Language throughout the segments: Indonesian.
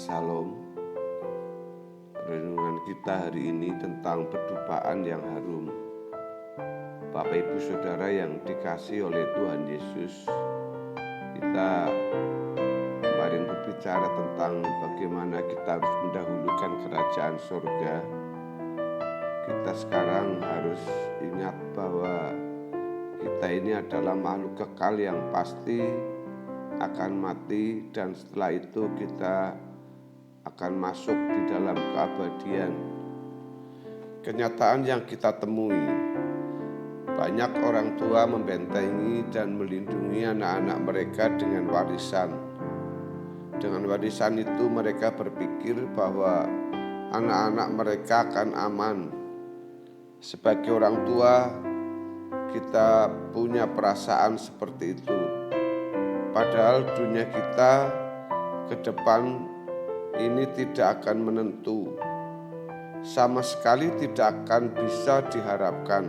Salam. Renungan kita hari ini tentang pedupaan yang harum. Bapak Ibu Saudara yang dikasihi oleh Tuhan Yesus, kita kemarin berbicara tentang bagaimana kita harus mendahulukan kerajaan surga. Kita sekarang harus ingat bahwa kita ini adalah makhluk kekal yang pasti akan mati, dan setelah itu kita akan masuk di dalam keabadian. Kenyataan yang kita temui, banyak orang tua membentengi dan melindungi anak-anak mereka dengan warisan. Dengan warisan itu mereka berpikir bahwa anak-anak mereka akan aman. Sebagai orang tua, kita punya perasaan seperti itu. Padahal dunia kita ke depan ini tidak akan menentu. Sama sekali tidak akan bisa diharapkan.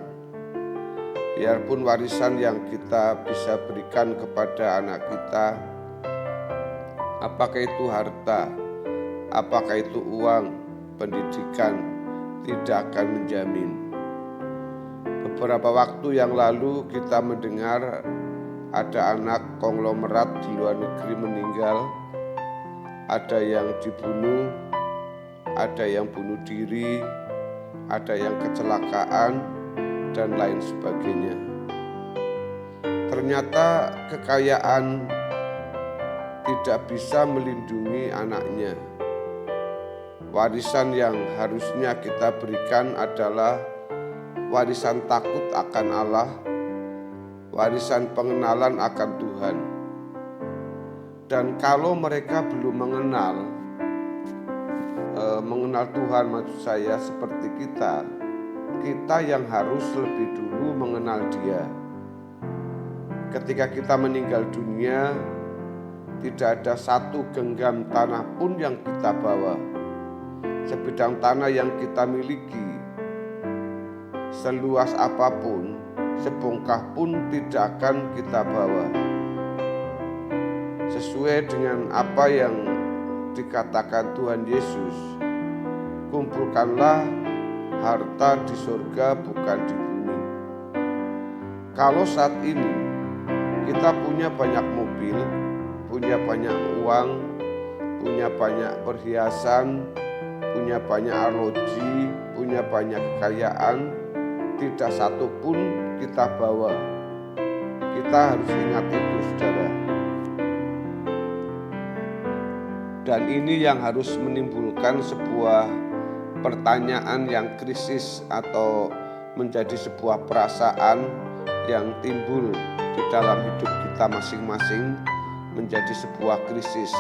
Biarpun warisan yang kita bisa berikan kepada anak kita, apakah itu harta, apakah itu uang, pendidikan, tidak akan menjamin. Beberapa waktu yang lalu kita mendengar ada anak konglomerat di luar negeri meninggal, ada yang dibunuh, ada yang bunuh diri, ada yang kecelakaan, dan lain sebagainya. Ternyata kekayaan tidak bisa melindungi anaknya. Warisan yang harusnya kita berikan adalah warisan takut akan Allah, warisan pengenalan akan Tuhan. Dan kalau mereka belum mengenal Tuhan, maksud saya seperti kita yang harus lebih dulu mengenal Dia. Ketika kita meninggal dunia, tidak ada satu genggam tanah pun yang kita bawa. Sebidang tanah yang kita miliki, seluas apapun, sebongkah pun tidak akan kita bawa. Sesuai dengan apa yang dikatakan Tuhan Yesus, kumpulkanlah harta di surga bukan di bumi. Kalau saat ini kita punya banyak mobil, punya banyak uang, punya banyak perhiasan, punya banyak arloji, punya banyak kekayaan, tidak satu pun kita bawa. Kita harus ingat itu, saudara. Dan ini yang harus menimbulkan sebuah pertanyaan yang krisis atau menjadi sebuah perasaan yang timbul di dalam hidup kita masing-masing, menjadi sebuah krisis,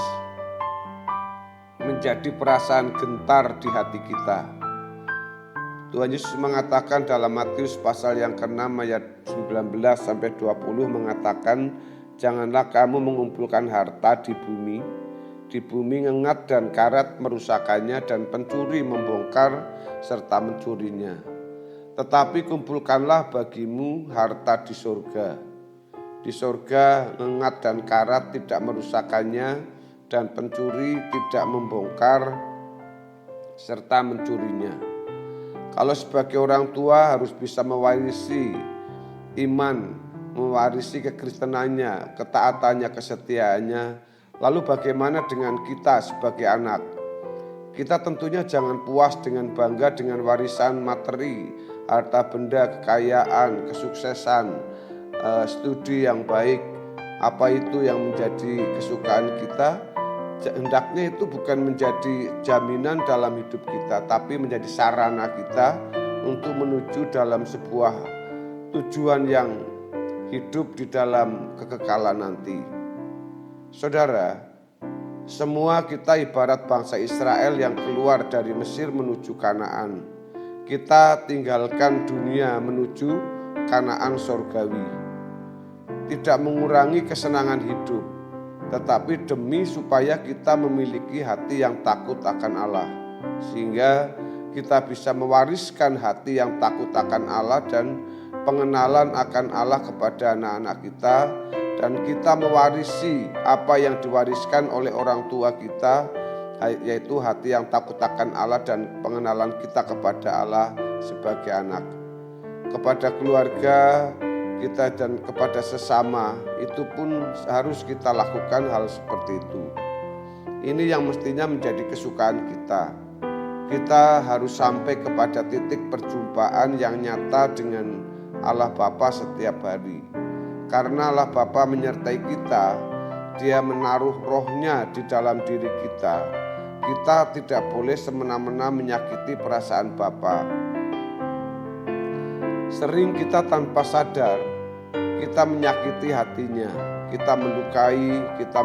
menjadi perasaan gentar di hati kita. Tuhan Yesus mengatakan dalam Matius pasal yang ke-6 ayat 19-20 mengatakan, janganlah kamu mengumpulkan harta di bumi ngengat dan karat merusakannya dan pencuri membongkar serta mencurinya. Tetapi kumpulkanlah bagimu harta di surga. Di surga ngengat dan karat tidak merusakannya dan pencuri tidak membongkar serta mencurinya. Kalau sebagai orang tua harus bisa mewarisi iman, mewarisi kekristenannya, ketaatannya, kesetiaannya. Lalu bagaimana dengan kita sebagai anak? Kita tentunya jangan puas dengan bangga dengan warisan materi, harta benda, kekayaan, kesuksesan, studi yang baik. Apa itu yang menjadi kesukaan kita? Hendaknya itu bukan menjadi jaminan dalam hidup kita, tapi menjadi sarana kita untuk menuju dalam sebuah tujuan yang hidup di dalam kekekalan nanti. Saudara, semua kita ibarat bangsa Israel yang keluar dari Mesir menuju Kanaan. Kita tinggalkan dunia menuju Kanaan surgawi. Tidak mengurangi kesenangan hidup, tetapi demi supaya kita memiliki hati yang takut akan Allah, sehingga kita bisa mewariskan hati yang takut akan Allah dan pengenalan akan Allah kepada anak-anak kita, dan kita mewarisi apa yang diwariskan oleh orang tua kita, yaitu hati yang takut akan Allah dan pengenalan kita kepada Allah sebagai anak. Kepada keluarga kita dan kepada sesama, itu pun harus kita lakukan hal seperti itu. Ini yang mestinya menjadi kesukaan kita. Kita harus sampai kepada titik perjumpaan yang nyata dengan Allah Bapa setiap hari. Karena Allah Bapa menyertai kita, Dia menaruh rohnya di dalam diri kita. Kita tidak boleh semena-mena menyakiti perasaan Bapa. Sering kita tanpa sadar, kita menyakiti hatinya, kita melukai, kita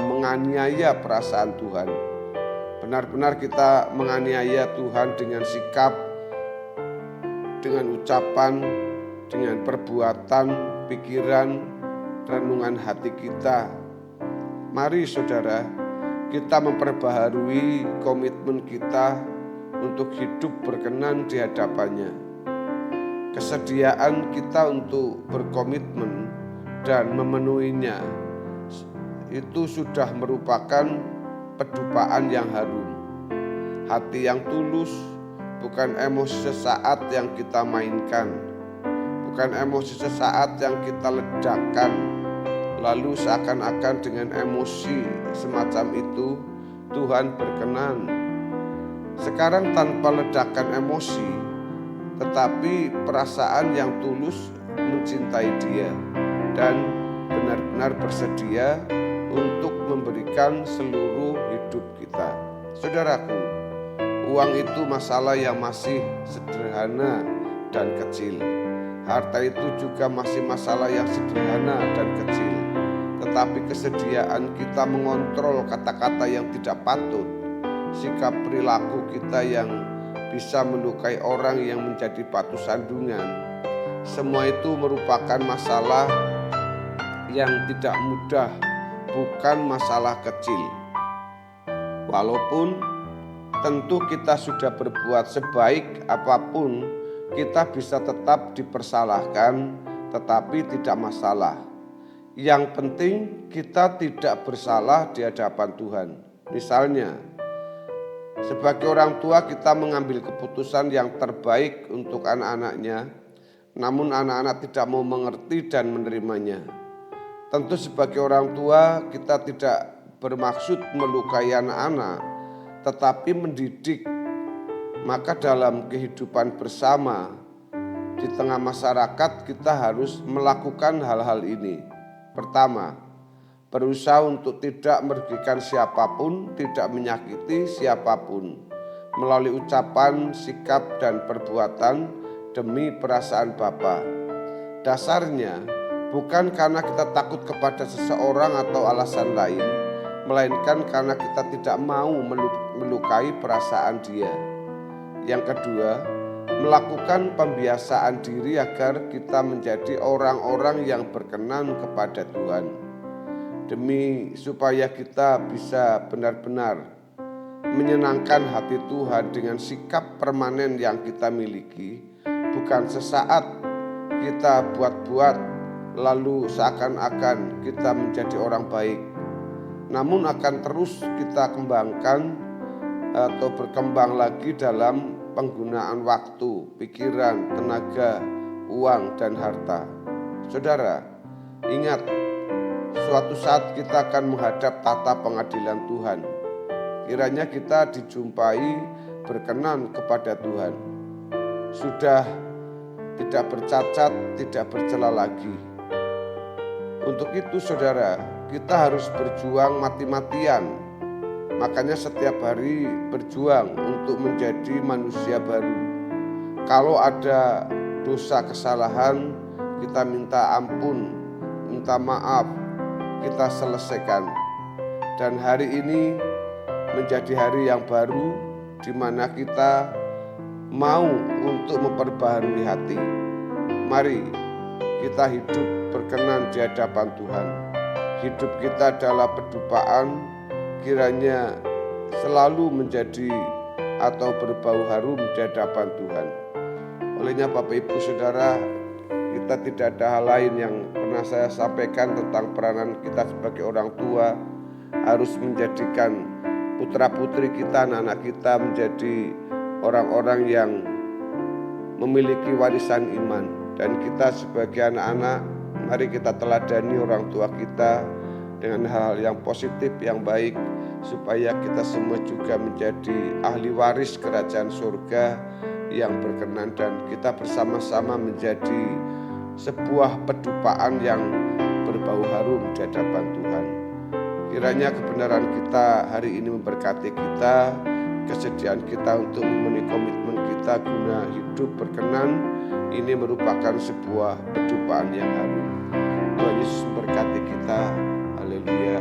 menganiaya perasaan Tuhan. Benar-benar kita menganiaya Tuhan dengan sikap, dengan ucapan, dengan perbuatan, pikiran, renungan hati kita. Mari saudara, kita memperbaharui komitmen kita untuk hidup berkenan di hadapannya. Kesediaan kita untuk berkomitmen dan memenuhinya itu sudah merupakan pedupaan yang harum. Hati yang tulus, bukan emosi sesaat yang kita mainkan, bukan emosi sesaat yang kita ledakkan, lalu seakan-akan dengan emosi semacam itu Tuhan berkenan. Sekarang tanpa ledakan emosi, tetapi perasaan yang tulus mencintai Dia dan benar-benar bersedia untuk memberikan seluruh hidup kita. Saudaraku, uang itu masalah yang masih sederhana dan kecil. Harta itu juga masih masalah yang sederhana dan kecil. Tetapi kesediaan kita mengontrol kata-kata yang tidak patut, sikap perilaku kita yang bisa melukai orang yang menjadi batu sandungan, semua itu merupakan masalah yang tidak mudah, bukan masalah kecil. Walaupun tentu kita sudah berbuat sebaik apapun, kita bisa tetap dipersalahkan, tetapi tidak masalah. Yang penting kita tidak bersalah di hadapan Tuhan. Misalnya, sebagai orang tua kita mengambil keputusan yang terbaik untuk anak-anaknya, namun anak-anak tidak mau mengerti dan menerimanya. Tentu sebagai orang tua kita tidak bermaksud melukai anak-anak, tetapi mendidik. Maka dalam kehidupan bersama di tengah masyarakat kita harus melakukan hal-hal ini. Pertama, berusaha untuk tidak merugikan siapapun, tidak menyakiti siapapun, melalui ucapan, sikap, dan perbuatan demi perasaan Bapa. Dasarnya bukan karena kita takut kepada seseorang atau alasan lain, melainkan karena kita tidak mau melukai perasaan Dia. Yang kedua, melakukan pembiasaan diri agar kita menjadi orang-orang yang berkenan kepada Tuhan. Demi supaya kita bisa benar-benar menyenangkan hati Tuhan dengan sikap permanen yang kita miliki, bukan sesaat kita buat-buat lalu seakan-akan kita menjadi orang baik, namun akan terus kita kembangkan atau berkembang lagi dalam penggunaan waktu, pikiran, tenaga, uang, dan harta. Saudara, ingat, suatu saat kita akan menghadap tata pengadilan Tuhan. Kiranya kita dijumpai berkenan kepada Tuhan. Sudah tidak bercacat, tidak bercela lagi. Untuk itu saudara, kita harus berjuang mati-matian. Makanya setiap hari berjuang untuk menjadi manusia baru. Kalau ada dosa kesalahan, kita minta ampun, minta maaf, kita selesaikan. Dan hari ini menjadi hari yang baru di mana kita mau untuk memperbaharui hati. Mari kita hidup berkenan di hadapan Tuhan. Hidup kita adalah pedupaan, kiranya selalu menjadi atau berbau harum di hadapan Tuhan. Olehnya Bapak Ibu Saudara, kita tidak ada hal lain yang pernah saya sampaikan tentang peranan kita sebagai orang tua, harus menjadikan putra-putri kita, anak-anak kita menjadi orang-orang yang memiliki warisan iman. Dan kita sebagai anak-anak, mari kita teladani orang tua kita dengan hal-hal yang positif, yang baik, supaya kita semua juga menjadi ahli waris kerajaan surga yang berkenan, dan kita bersama-sama menjadi sebuah pedupaan yang berbau harum di hadapan Tuhan. Kiranya kebenaran kita hari ini memberkati kita, kesediaan kita untuk memenuhi komitmen kita guna hidup berkenan, ini merupakan sebuah pedupaan yang harum. Tuhan Yesus memberkati kita. Haleluya.